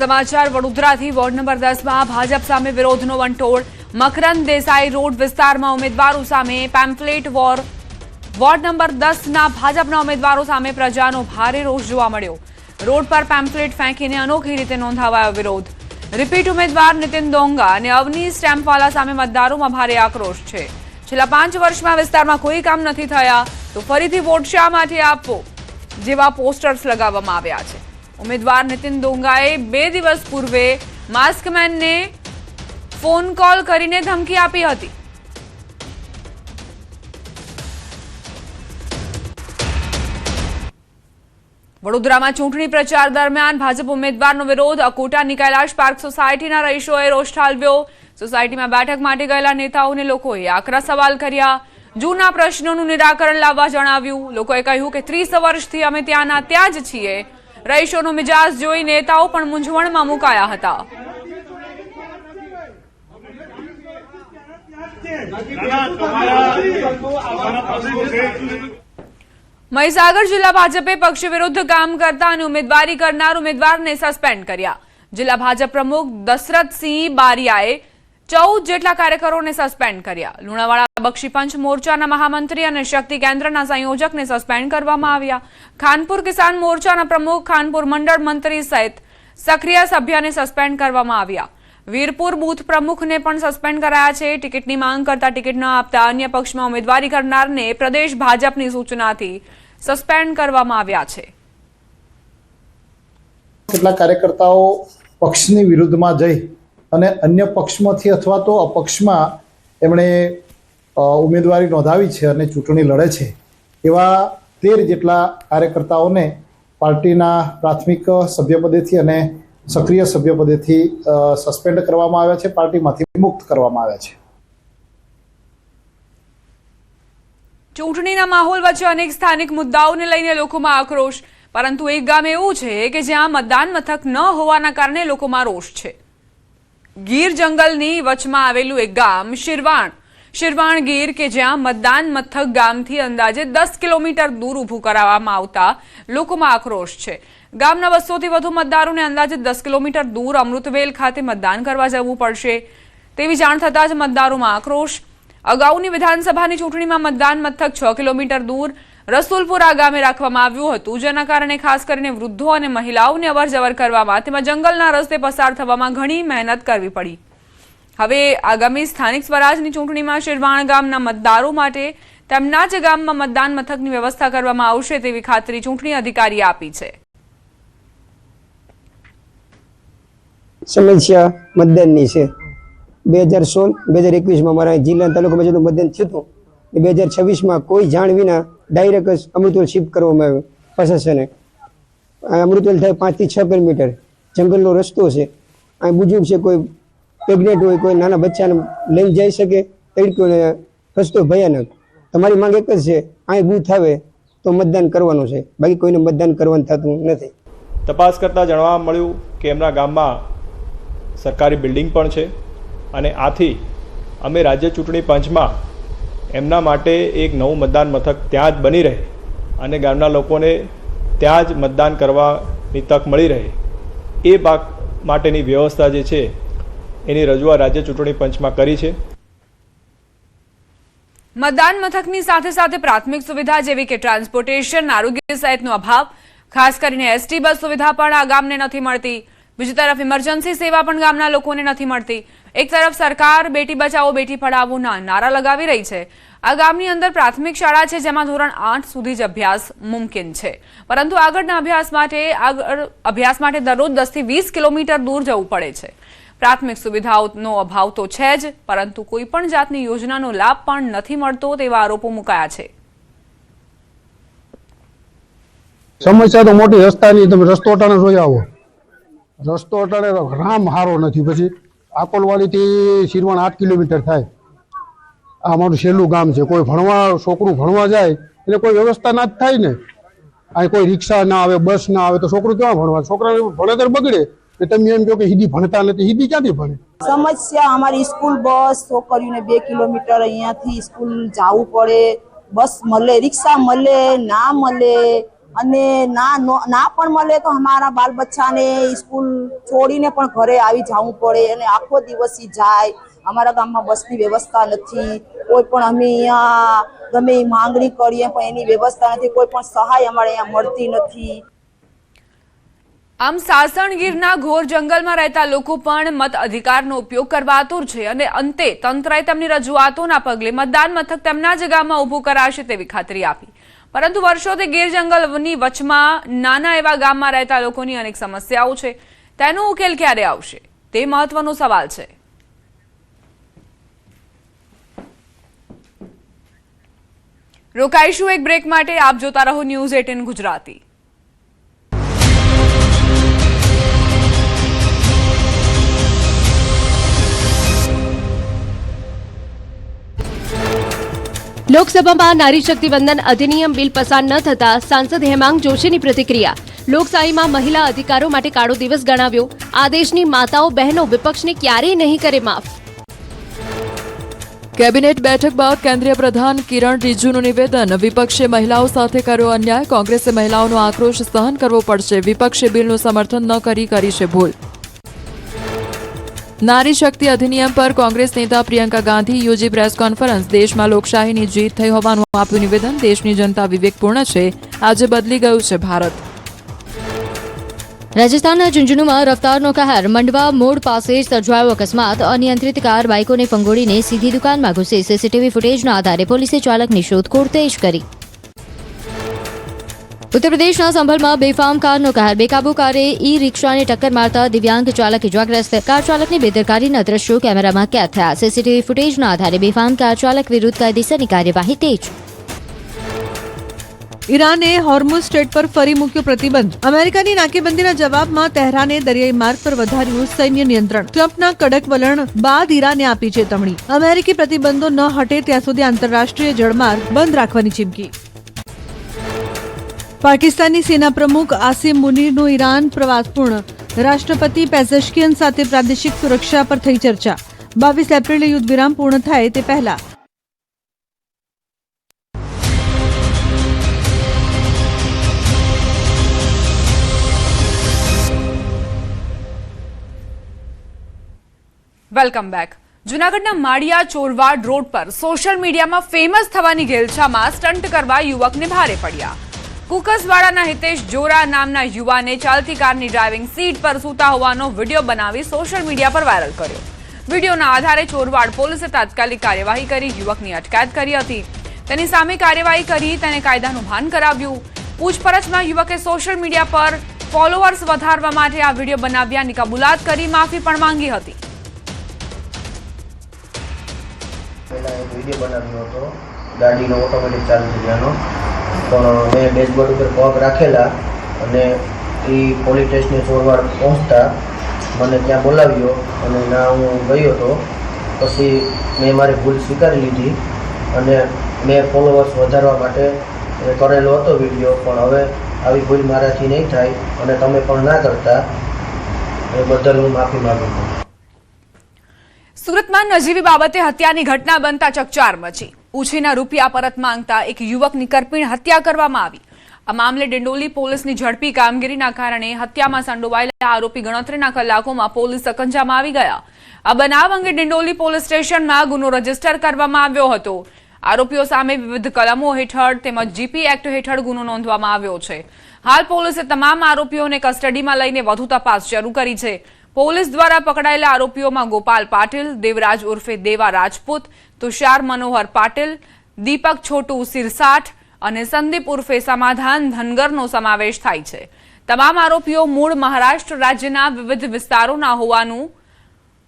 સમાચાર વડોદરાથી ward number 10 માં ભાજપ સામે વિરોધનો વંટોળ। મકરંદ દેસાઈ રોડ વિસ્તારમાં ઉમેદવારો સામે પેમ્ફલેટ વોર। વોર્ડ નંબર 10 ના ભાજપના ઉમેદવારો સામે પ્રજાનો ભારે રોષ જોવા મળ્યો। રોડ પર પેમ્ફલેટ ફેંકીને અનોખી રીતે નોંધાવાયો વિરોધ। રિપીટ ઉમેદવાર નીતિન ડોંગા અને અવની સ્ટેમ્પવાલા સામે મતદારોમાં ભારે આક્રોશ છે। છેલ્લા 5 વર્ષમાં વિસ્તારમાં કોઈ કામ નથી થયા તો ફરીથી વોટ શા માટે આપવો જેવા પોસ્ટર્સ લગાવવામાં આવ્યા છે। उम्मीदवार नितिन डोंगाए 2 दिवस पूर्वे मास्कमेन ने फोन कॉल करीने धमकी आपी हती। वडोदरामां चूंटणी प्रचार दरमियान भाजप उम्मीदवारनो विरोध। अकोटानी कैलाश पार्क सोसायटीना रहीशोए रोष ठालव्यो। सोसायटीमां बैठक माटे गयेला नेताओने लोकोए आकरा सवाल कर्या। जूना प्रश्नोनुं निराकरण लाववा जणाव्युं। लोकोए कह्युं के 30 वर्षथी अमे त्याना त्या ज छीए। रहीशोनो मिजाज जोई नेताओ पण मूंझवणमां मुकाया हता। મહીસાગર જિલ્લા ભાજપે પક્ષ વિરુદ્ધ કામ કરતા અને ઉમેદવારી કરનાર ઉમેદવારને સસ્પેન્ડ કર્યા। જિલ્લા ભાજપ પ્રમુખ દશરથસિંહ બારિયાએ 14 જેટલા કાર્યકરોને સસ્પેન્ડ કર્યા। લુણાવાડા બક્ષીપંચ મોરચાના મહામંત્રી અને શક્તિ કેન્દ્રના સંયોજકને સસ્પેન્ડ કરવામાં આવ્યા। ખાનપુર કિસાન મોરચાના પ્રમુખ, ખાનપુર મંડળ મંત્રી સહિત સક્રિય સભ્યને સસ્પેન્ડ કરવામાં આવ્યા। વીરપુર બૂથ પ્રમુખને પણ સસ્પેન્ડ કરાયા છે। ટિકિટની માંગ કરતા ટિકિટ ન આપતા અન્ય પક્ષમાં ઉમેદવારી કરનારને પ્રદેશ ભાજપની સૂચનાથી સસ્પેન્ડ કરવામાં આવ્યા છે। કેટલાક કાર્યકર્તાઓ પક્ષની વિરુદ્ધમાં જઈ અને અન્ય પક્ષમાંથી અથવા તો અપક્ષમાં એમણે ઉમેદવારી નોંધાવી છે અને ચૂંટણી લડે છે એવા 13 જેટલા કાર્યકર્તાઓને પાર્ટીના પ્રાથમિક સભ્યપદેથી અને સક્રિય સભ્યપદેથી સસ્પેન્ડ કરવામાં આવ્યા છે, પાર્ટીમાંથી મુક્ત કરવામાં આવ્યા છે। ચૂંટણીના માહોલ વચ્ચે અનેક સ્થાનિક મુદ્દાઓને લઈને લોકોમાં આક્રોશ। પરંતુ એક ગામ એવું છે કે જ્યાં મતદાન મથક ન હોવાના કારણે લોકોમાં રોષ છે। ગીર જંગલની વચમાં આવેલું એક ગામ શિરવાણ ગીર કે જ્યાં મતદાન મથક ગામથી અંદાજે 10 કિલોમીટર દૂર ઊભું કરાવવામાં આવતા લોકોમાં આક્રોશ છે। ગામના 200 થી વધુ મતદારોને અંદાજે 10 કિલોમીટર दूर અમૃતવેલ ખાતે મતદાન કરવા જવું પડશે તેવી જાણ થતાં જ મતદારોમાં આક્રોશ। અગાઉની વિધાનસભાની ચૂંટણીમાં મતદાન મથક 6 કિલોમીટર दूर રસુલપુરા ગામે રાખવામાં આવ્યું હતું, જેના કારણે ખાસ કરીને વૃદ્ધો અને મહિલાઓને અવરજવર કરવામાં તેમજ જંગલના રસ્તે પસાર થવામાં ઘણી મહેનત કરવી પડી। હવે આગામી સ્થાનિક સ્વરાજની ચૂંટણીમાં શિરવાણ ગામના મતદારો માટે તેમના જ ગામમાં મતદાન મથકની વ્યવસ્થા કરવામાં આવશે તેવી ખાતરી ચૂંટણી અધિકારીએ આપી છે। સમસ્યા મતદાનની છે। 2016-2021 માં મારા જિલ્લા તાલુકામાં જેટલું મતદાન થયું હતું 2026 માં કોઈ જાણ વિના ડાયરેક્ટ અમૃતવેલ શિફ્ટ કરવામાં આવ્યો પ્રશાસને। અમૃતવેલ થાય 5 થી 6 કિલોમીટર જંગલનો રસ્તો છે। અહીં બુજુર્ગ છે, કોઈ પ્રેગ્નેન્ટ હોય, કોઈ નાના બચ્ચાને લઈને જઈ શકે તડકોને રસ્તો ભયાનક। તમારી માંગ એક જ છે, અહીં બૂથ આવે તો મતદાન કરવાનું છે, બાકી કોઈને મતદાન કરવાનું થતું નથી। તપાસ કરતા જાણવા મળ્યું કે એમના ગામમાં સરકારી બિલ્ડિંગ પણ છે અને આથી અમે રાજ્ય ચૂંટણી પંચમાં એમના માટે એક નવું મતદાન મથક ત્યાં જ બની રહે અને ગામના લોકોને ત્યાં જ મતદાન કરવાની તક મળી રહે એ ભાગ માટેની વ્યવસ્થા જે છે એની રજૂઆત રાજ્ય ચૂંટણી પંચમાં કરી છે। મતદાન મથકની સાથે સાથે પ્રાથમિક સુવિધા જેવી કે ટ્રાન્સપોર્ટેશન, આરોગ્ય સહિતનો અભાવ, ખાસ કરીને એસટી બસ સુવિધા પણ આ ગામને નથી મળતી। બીજી તરફ ઇમરજન્સી સેવા પણ ગામના લોકોને નથી મળતી। એક તરફ સરકાર બેટી બચાવો બેટી પઢાવોના નારા લગાવી રહી છે। આ ગામની અંદર પ્રાથમિક શાળા છે જેમાં ધોરણ 8 સુધી જ અભ્યાસ મુમકિન છે, પરંતુ આગળના અભ્યાસ માટે દરરોજ 10 થી 20 કિલોમીટર દૂર જવું પડે છે। પ્રાથમિક સુવિધાઓનો અભાવ તો છે જ, પરંતુ કોઈ પણ જાતની યોજનાનો લાભ પણ નથી મળતો તેવા આરોપો મુકાયા છે। સમસ્યા તો મોટી રસ્તાની, તમે રસ્તો અટાણે જોઈ આવો, રસ્તો અટાણે રામ હારો નથી। પછી આકોલવાડીથી શિરવાણ 8 કિલોમીટર થાય। આ અમારું છેલ્લું ગામ છે। કોઈ ભણવા છોકરું ભણવા જાય એટલે કોઈ વ્યવસ્થા ના જ થાય ને। અહીં કોઈ રિક્ષા ના આવે, બસ ના આવે તો છોકરું ક્યાં ભણવા? છોકરા ભણતર બગડે। તમે એમ કહો કે હિન્દી ભણતા નથી, હિન્દી ક્યાંથી ભણે? સમસ્યા અમારી સ્કૂલ બસ છોકરીઓને 2 કિલોમીટર અહીંયાથી સ્કૂલ જવું પડે, બસ મળે, રિક્ષા મળે ના મળે, અને ના પણ મળે તો અમારા બાલ બચ્ચાને સ્કૂલ છોડીને પણ ઘરે આવી જવું પડે અને આખો દિવસ ઈ જાય. અમારા ગામમાં બસની વ્યવસ્થા નથી. કોઈ પણ અમે અહીંયા ગમે એ માંગણી કરીએ પણ એની વ્યવસ્થા નથી. કોઈ પણ સહાય અમારે અહીંયા મળતી નથી. આમ સાસણગીરના ઘોર જંગલમાં રહેતા લોકો પણ મત અધિકારનો ઉપયોગ કરવા આતુર છે અને અંતે તંત્રએ તેમની રજૂઆતોના પગલે મતદાન મથક તેમના જ ગામમાં ઊભું કરાશે તેવી ખાતરી આપી. પરંતુ વર્ષોથી ગીર જંગલની વચમાં નાના એવા ગામમાં રહેતા લોકોની અનેક સમસ્યાઓ છે. તેનો ઉકેલ ક્યારે આવશે તે મહત્વનો સવાલ છે. રોકાઈશું એક બ્રેક માટે. આપ જોતા રહો ન્યૂઝ 18 ગુજરાતી. લોકસભામાં નારી શક્તિ વંદન અધિનિયમ બિલ પસાર ન થતા સાંસદ હેમાંગ જોશીની પ્રતિક્રિયા. લોકશાહીમાં મહિલા અધિકારો માટે કાળો દિવસ ગણાવ્યો. આદેશની માતાઓ બહેનો વિપક્ષને ક્યારેય નહીં કરે માફ. કેબિનેટ બેઠક બાદ કેન્દ્રીય પ્રધાન કિરણ રિજિજુનું નિવેદન. વિપક્ષે મહિલાઓ સાથે કર્યો અન્યાય. કોંગ્રેસે મહિલાઓનો આક્રોશ સહન કરવો પડશે. વિપક્ષે બિલનું સમર્થન ન કરી છે ભૂલ. નારી શક્તિ અધિનિયમ પર કોંગ્રેસ નેતા પ્રિયંકા ગાંધી યોજી પ્રેસ કોન્ફરન્સ. દેશમાં લોકશાહીની જીત થઈ હોવાનું આપ્યું નિવેદન. દેશની જનતા વિવેકપૂર્ણ છે. આજે બદલી ગયું છે ભારત. રાજસ્થાનના ઝુંઝુનુમાં રફતારનો કહેર. મંડવા મોડ પાસે સર્જાયો અકસ્માત. અનિયંત્રિત કાર બાઇકોને ફંગોળીને સીધી દુકાનમાં ઘૂસી. સીસીટીવી ફૂટેજના આધારે પોલીસે ચાલકની શોધખોળ તેજ કરી. ઉત્તર પ્રદેશના સંભલમાં બેફામ કારનો કહેર. બેકાબુ કારે ઈ રિક્ષાને ટક્કર મારતા દિવ્યાંગ ચાલક ઇજાગ્રસ્ત. કાર ચાલકની બેદરકારીના દ્રશ્યો કેમેરામાં કેદ થયા. સીસીટીવી ફૂટેજના આધારે બેફામ કાર ચાલક વિરુદ્ધ કાયદેસરની કાર્યવાહી તેજ. ઈરાને હોર્મુઝ સ્ટ્રેટ પર ફરી મૂક્યો પ્રતિબંધ. અમેરિકાની નાકેબંધીના જવાબમાં તહેરાને દરિયાઈ માર્ગ પર વધાર્યું સૈન્ય નિયંત્રણ. ટ્રમ્પના કડક વલણ બાદ ઈરાને આપી ચેતવણી. અમેરિકી પ્રતિબંધો ન હટે ત્યાં સુધી આંતરરાષ્ટ્રીય જળમાર્ગ બંધ રાખવાની ચીમકી. પાકિસ્તાની સેના પ્રમુખ આસિમ મુનીરનો ઈરાન પ્રવાસ પૂર્ણ. રાષ્ટ્રપતિ પેઝેશ્કિયન સાથે પ્રાદેશિક સુરક્ષા પર થઈ ચર્ચા. 22 એપ્રિલે યુદ્ધ વિરામ પૂર્ણ થાય તે પહેલા. Welcome back. જૂનાગઢના માળિયા ચોરવાડ રોડ પર સોશિયલ મીડિયામાં ફેમસ થવાની ઘેલછામાં સ્ટન્ટ કરવા યુવકને ભારે પડ્યા. કુકસવાડાના હિતેશ જોરા નામના યુવાને ચાલતી કારની ડ્રાઇવિંગ સીટ પર સૂતા હોવાનો વિડીયો બનાવી સોશિયલ મીડિયા પર વાયરલ કર્યો. વિડીયોના આધારે ચોરવાડ પોલીસે તાત્કાલિક કાર્યવાહી કરી યુવકની અટકાયત કરી હતી. તેની સામે કાર્યવાહી કરી તેને કાયદાનું ભાન કરાવ્યું. પૂછપરછમાં યુવકે સોશિયલ મીડિયા પર ફોલોઅર્સ વધારવા માટે આ વિડીયો બનાવ્યાની કબૂલાત કરી માફી પણ માંગી હતી. પહેલા એક વિડીયો બનાવ્યો હતો ગાડીનો ઓટોમેટિક ચાલુ થઈ ગયાનો, પણ મેં ડેશબોર્ડ ઉપર પગ રાખેલા અને એ પોલીસ સ્ટેશને ચોરવાડ પહોંચતા મને ત્યાં બોલાવ્યો અને ના હું ગયો હતો. પછી મેં મારી ભૂલ સ્વીકારી લીધી અને મેં ફોલોવર્સ વધારવા માટે કરેલો હતો વિડીયો, પણ હવે આવી ભૂલ મારાથી નહીં થાય અને તમે પણ ના કરતા એ બદલ હું માફી માગું છું. સુરતમાં નજીવી બાબતે હત્યાની ઘટના બનતા ચકચાર મચી. ઉછીના રૂપિયા પરત માંગતા એક યુવકની કરપીણ હત્યા કરવામાં આવી. આ મામલે ડિંડોલી પોલીસની ઝડપી કામગીરીના કારણે હત્યામાં સંડોવાયેલા આરોપી ગણતરીના કલાકોમાં પોલીસ સકંજામાં આવી ગયા. આ બનાવ અંગે ડિંડોલી પોલીસ સ્ટેશનમાં ગુનો રજીસ્ટર કરવામાં આવ્યો હતો. આરોપીઓ સામે વિવિધ કલમો હેઠળ તેમજ જીપી એક્ટ હેઠળ ગુનો નોંધવામાં આવ્યો છે. હાલ પોલીસે તમામ આરોપીઓને કસ્ટડીમાં લઈને વધુ તપાસ શરૂ કરી છે. પોલીસ દ્વારા પકડાયેલા આરોપીઓમાં ગોપાલ પાટીલ, દેવરાજ ઉર્ફે દેવા રાજપૂત, તુષાર મનોહર પાટીલ, દીપક છોટુ સિરસાઠ અને સંદીપ ઉર્ફે સમાધાન ધનગરનો સમાવેશ થાય છે. તમામ આરોપીઓ મૂળ મહારાષ્ટ્ર રાજ્યના વિવિધ વિસ્તારોના હોવાનું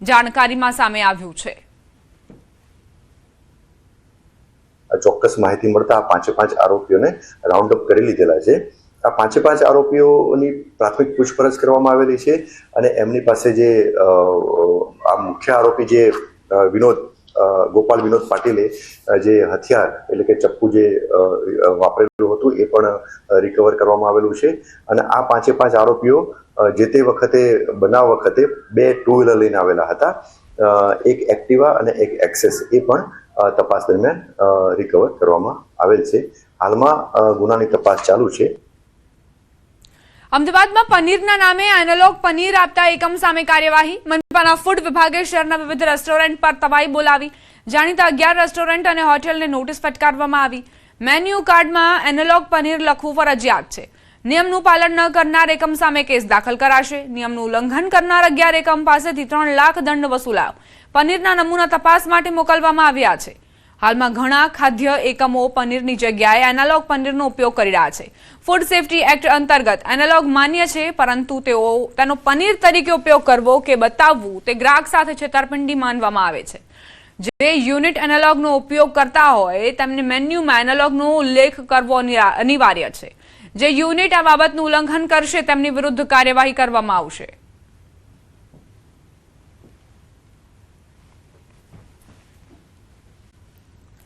જાણકારીમાં સામે આવ્યું છે. ચોક્કસ માહિતી મળતા આ 5 આરોપીઓને રાઉન્ડ અપ કરી લીધેલા છે. આ 5 આરોપીઓની પ્રાથમિક પૂછપરછ કરવામાં આવેલી છે અને એમની પાસે જે આ મુખ્ય આરોપી જે ગોપાલ વિનોદ પાટીલે જે હથિયાર એટલે કે ચપ્પુ જે વાપરેલું હતું એ પણ રિકવર કરવામાં આવેલું છે. અને આ 5 આરોપીઓ જે તે વખતે બનાવ વખતે 2 ટુ વ્હીલર લઈને આવેલા હતા. એક એક્ટિવા અને એક એક્સેસ એ પણ તપાસ દરમિયાન રિકવર કરવામાં આવેલ છે. હાલમાં ગુનાની તપાસ ચાલુ છે. અમદાવાદમાં પનીરના નામે એનાલોગ પનીર આપતા એકમ સામે કાર્યવાહી. મનપાના ફૂડ વિભાગે શહેરના વિવિધ રેસ્ટોરન્ટ પર તવાઈ બોલાવી. જાણીતા 11 રેસ્ટોરન્ટ અને હોટેલને નોટિસ ફટકારવામાં આવી. મેન્યુ કાર્ડમાં એનાલોગ પનીર લખવું ફરજિયાત છે. નિયમનું પાલન ન કરનાર એકમ સામે કેસ દાખલ કરાશે. નિયમનું ઉલ્લંઘન કરનાર 11 એકમ પાસેથી 3 લાખ દંડ વસૂલાયો. પનીરના નમૂના તપાસ માટે મોકલવામાં આવ્યા છે. હાલમાં ઘણા ખાદ્ય એકમો પનીરની જગ્યાએ એનાલોગ પનીરનો ઉપયોગ કરી રહ્યા છે. ફૂડ સેફ્ટી એક્ટ અંતર્ગત એનાલોગ માન્ય છે, પરંતુ તેનો પનીર તરીકે ઉપયોગ કરવો કે બતાવવું તે ગ્રાહક સાથે છેતરપિંડી માનવામાં આવે છે. જે યુનિટ એનાલોગનો ઉપયોગ કરતા હોય તેમને મેન્યુમાં એનાલોગનો ઉલ્લેખ કરવો અનિવાર્ય છે. જે યુનિટ આ બાબતનું ઉલ્લંઘન કરશે તેમની વિરુદ્ધ કાર્યવાહી કરવામાં આવશે.